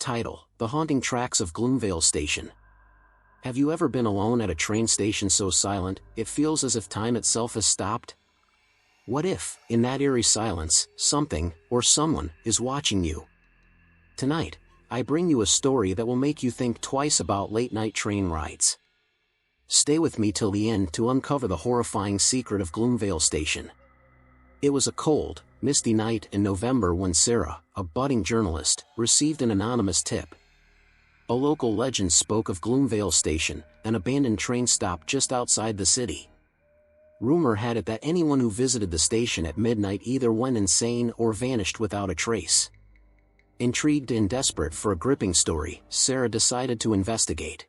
title, The Haunting Tracks of Gloomvale Station. Have you ever been alone at a train station so silent, it feels as if time itself has stopped? What if, in that eerie silence, something, or someone, is watching you? Tonight, I bring you a story that will make you think twice about late-night train rides. Stay with me till the end to uncover the horrifying secret of Gloomvale Station. It was a cold, misty night in November when Sara, a budding journalist, received an anonymous tip. A local legend spoke of Gloomvale Station, an abandoned train stop just outside the city. Rumor had it that anyone who visited the station at midnight either went insane or vanished without a trace. Intrigued and desperate for a gripping story, Sara decided to investigate.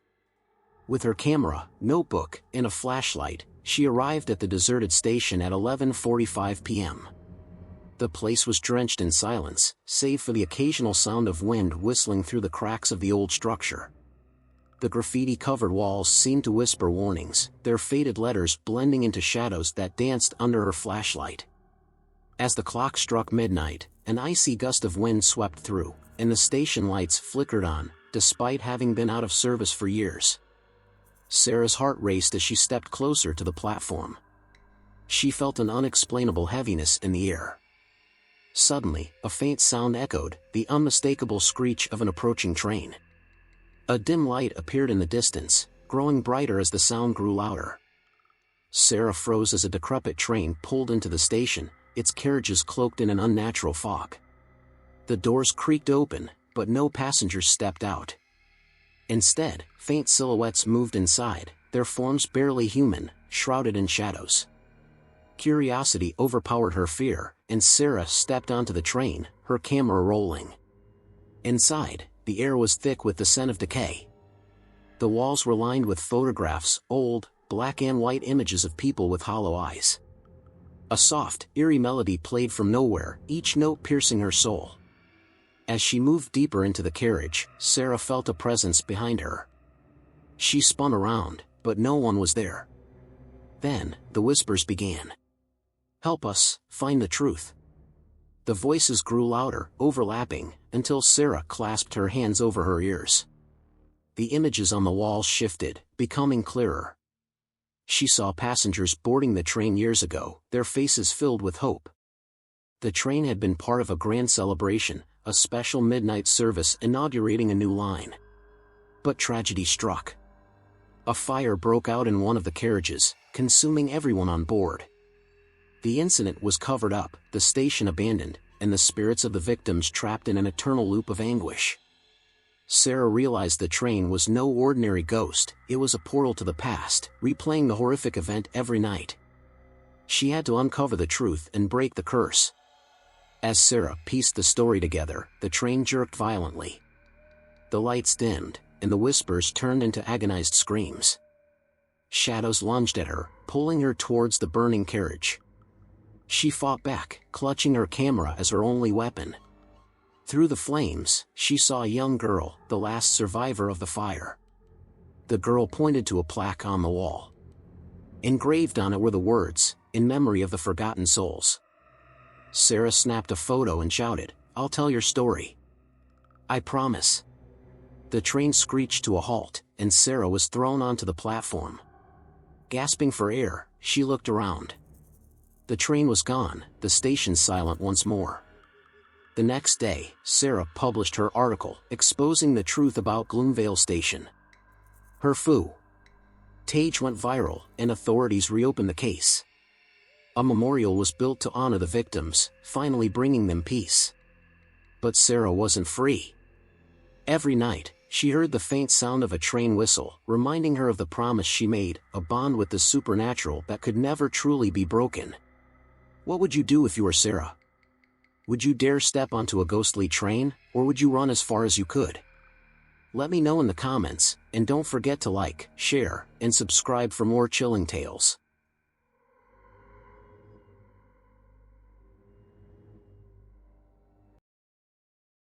With her camera, notebook, and a flashlight, she arrived at the deserted station at 11:45 p.m. The place was drenched in silence, save for the occasional sound of wind whistling through the cracks of the old structure. The graffiti-covered walls seemed to whisper warnings, their faded letters blending into shadows that danced under her flashlight. As the clock struck midnight, an icy gust of wind swept through, and the station lights flickered on, despite having been out of service for years. Sara's heart raced as she stepped closer to the platform. She felt an unexplainable heaviness in the air. Suddenly, a faint sound echoed, the unmistakable screech of an approaching train. A dim light appeared in the distance, growing brighter as the sound grew louder. Sara froze as a decrepit train pulled into the station, its carriages cloaked in an unnatural fog. The doors creaked open, but no passengers stepped out. Instead, faint silhouettes moved inside, their forms barely human, shrouded in shadows. Curiosity overpowered her fear, and Sara stepped onto the train, her camera rolling. Inside, the air was thick with the scent of decay. The walls were lined with photographs, old, black and white images of people with hollow eyes. A soft, eerie melody played from nowhere, each note piercing her soul. As she moved deeper into the carriage, Sara felt a presence behind her. She spun around, but no one was there. Then, the whispers began. "Help us, find the truth." The voices grew louder, overlapping, until Sara clasped her hands over her ears. The images on the walls shifted, becoming clearer. She saw passengers boarding the train years ago, their faces filled with hope. The train had been part of a grand celebration, a special midnight service inaugurating a new line. But tragedy struck. A fire broke out in one of the carriages, consuming everyone on board. The incident was covered up, the station abandoned, and the spirits of the victims trapped in an eternal loop of anguish. Sara realized the train was no ordinary ghost, it was a portal to the past, replaying the horrific event every night. She had to uncover the truth and break the curse. As Sara pieced the story together, the train jerked violently. The lights dimmed, and the whispers turned into agonized screams. Shadows lunged at her, pulling her towards the burning carriage. She fought back, clutching her camera as her only weapon. Through the flames, she saw a young girl, the last survivor of the fire. The girl pointed to a plaque on the wall. Engraved on it were the words, "In memory of the forgotten souls." Sara snapped a photo and shouted, "I'll tell your story. I promise." The train screeched to a halt, and Sara was thrown onto the platform. Gasping for air, she looked around. The train was gone, the station silent once more. The next day, Sara published her article, exposing the truth about Gloomvale Station. Her footage went viral, and authorities reopened the case. A memorial was built to honor the victims, finally bringing them peace. But Sara wasn't free. Every night, she heard the faint sound of a train whistle, reminding her of the promise she made, a bond with the supernatural that could never truly be broken. What would you do if you were Sara? Would you dare step onto a ghostly train, or would you run as far as you could? Let me know in the comments, and don't forget to like, share, and subscribe for more chilling tales.